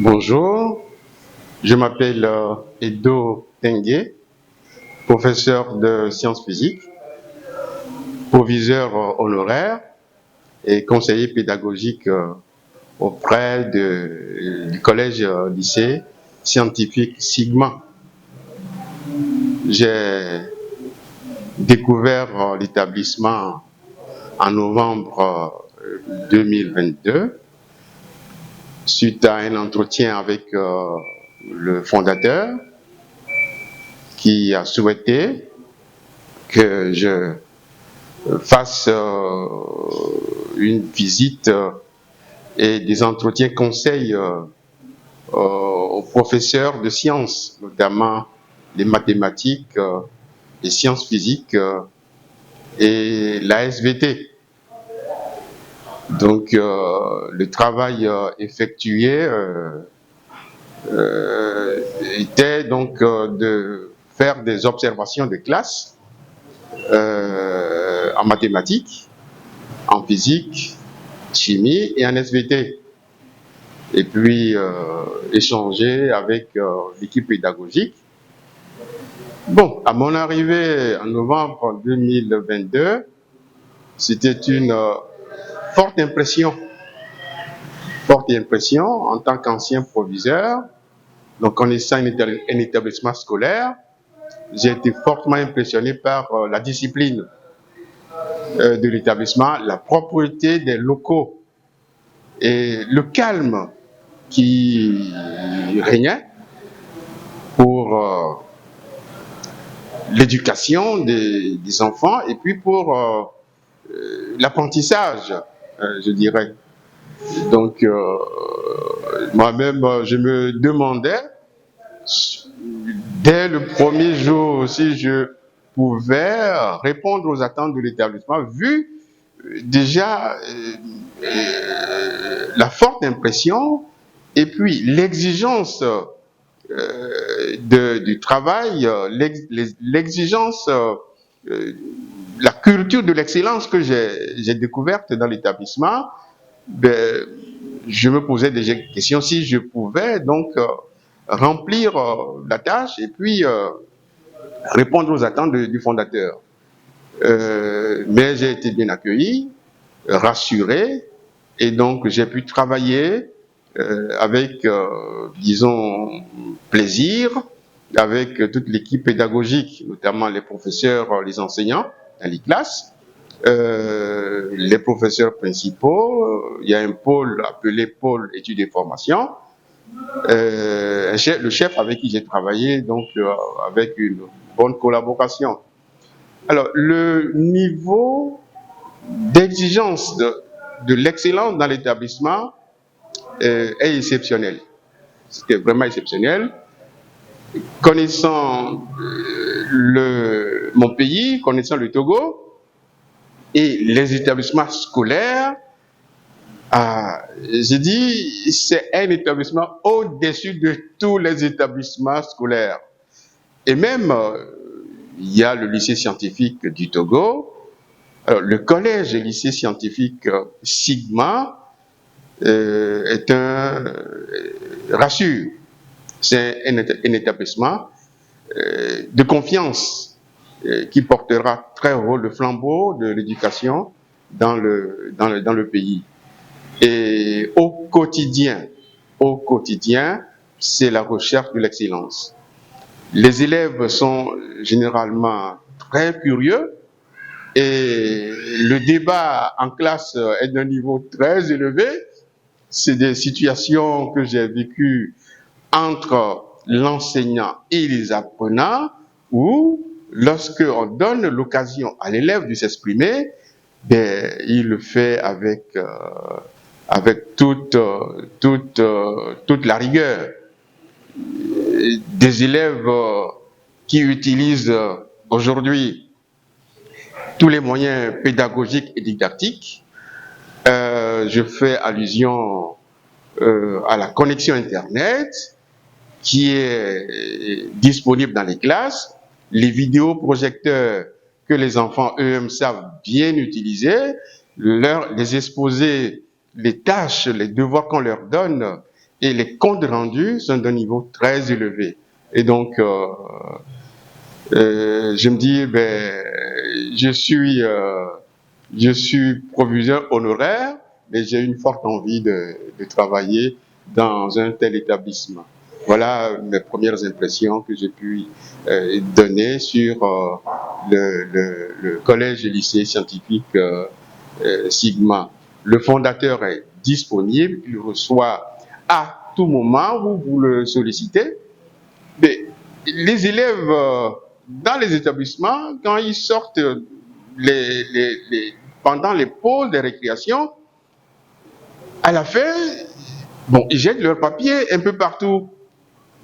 Bonjour, je m'appelle Edo Tengue, professeur de sciences physiques, proviseur honoraire et conseiller pédagogique auprès du collège lycée scientifique Sigma. J'ai découvert l'établissement en novembre 2022 suite à un entretien avec le fondateur qui a souhaité que je fasse une visite et des entretiens conseils aux professeurs de sciences, notamment les mathématiques, les sciences physiques et la SVT. Donc, le travail effectué était donc de faire des observations de classe en mathématiques, en physique, chimie et en SVT. Et puis échanger avec l'équipe pédagogique. Bon, à mon arrivée en novembre 2022, c'était une forte impression en tant qu'ancien proviseur. Donc, connaissant un établissement scolaire, j'ai été fortement impressionné par la discipline de l'établissement, la propreté des locaux et le calme qui régnait pour l'éducation des enfants et puis pour l'apprentissage, je dirais. Donc, moi-même, je me demandais, dès le premier jour, si je pouvais répondre aux attentes de l'établissement, vu déjà la forte impression et puis l'exigence du travail, l'exigence, la culture de l'excellence que j'ai découverte dans l'établissement. Ben, je me posais des questions si je pouvais donc remplir la tâche et puis répondre aux attentes du fondateur. Mais j'ai été bien accueilli, rassuré, et donc j'ai pu travailler avec, disons, plaisir, avec toute l'équipe pédagogique, notamment les professeurs, les enseignants dans les classes, les professeurs principaux. Il y a un pôle appelé pôle études et formations, le chef avec qui j'ai travaillé, donc avec une bonne collaboration. Alors, le niveau d'exigence de l'excellence dans l'établissement est exceptionnel. C'était vraiment exceptionnel. Connaissant mon pays, connaissant le Togo et les établissements scolaires, j'ai dit c'est un établissement au-dessus de tous les établissements scolaires. Et même, il y a le lycée scientifique du Togo. Alors, le collège et lycée scientifique Sigma est rassure, c'est un établissement de confiance qui portera très haut le flambeau de l'éducation dans le pays. Et au quotidien, c'est la recherche de l'excellence. Les élèves sont généralement très curieux et le débat en classe est d'un niveau très élevé. C'est des situations que j'ai vécues entre l'enseignant et les apprenants où, lorsqu'on donne l'occasion à l'élève de s'exprimer, il le fait avec toute la rigueur. Des élèves qui utilisent aujourd'hui tous les moyens pédagogiques et didactiques. Je fais allusion à la connexion Internet qui est disponible dans les classes, les vidéoprojecteurs que les enfants eux-mêmes savent bien utiliser, les exposer, les tâches, les devoirs qu'on leur donne et les comptes rendus sont d'un niveau très élevé. Et donc, je me dis, je suis proviseur honoraire, mais j'ai une forte envie de travailler dans un tel établissement. Voilà mes premières impressions que j'ai pu donner sur le collège et lycée scientifique Sigma. Le fondateur est disponible, il reçoit à tout moment où vous le sollicitez. Mais les élèves dans les établissements, quand ils sortent pendant les pauses de récréation, à la fin, bon, ils jettent leurs papiers un peu partout,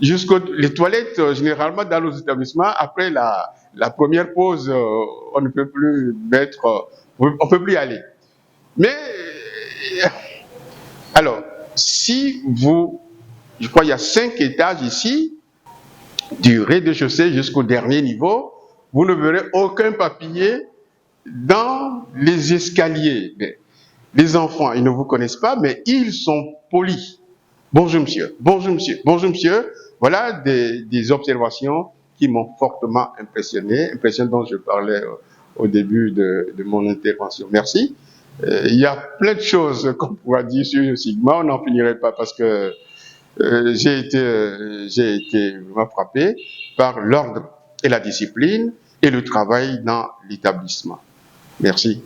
jusqu'aux les toilettes, généralement dans nos établissements, après la première pause, on ne peut plus on peut plus y aller. Mais, alors, si vous, je crois qu'il y a 5 étages ici, du rez-de-chaussée jusqu'au dernier niveau, vous ne verrez aucun papier dans les escaliers. Mais les enfants, ils ne vous connaissent pas, mais ils sont polis. Bonjour monsieur, bonjour monsieur, bonjour monsieur. Voilà des observations qui m'ont fortement impressionné, impression dont je parlais au début de mon intervention. Merci. Il y a plein de choses qu'on pourra dire sur Sigma, on n'en finirait pas parce que j'ai été vraiment frappé par l'ordre et la discipline et le travail dans l'établissement. Merci.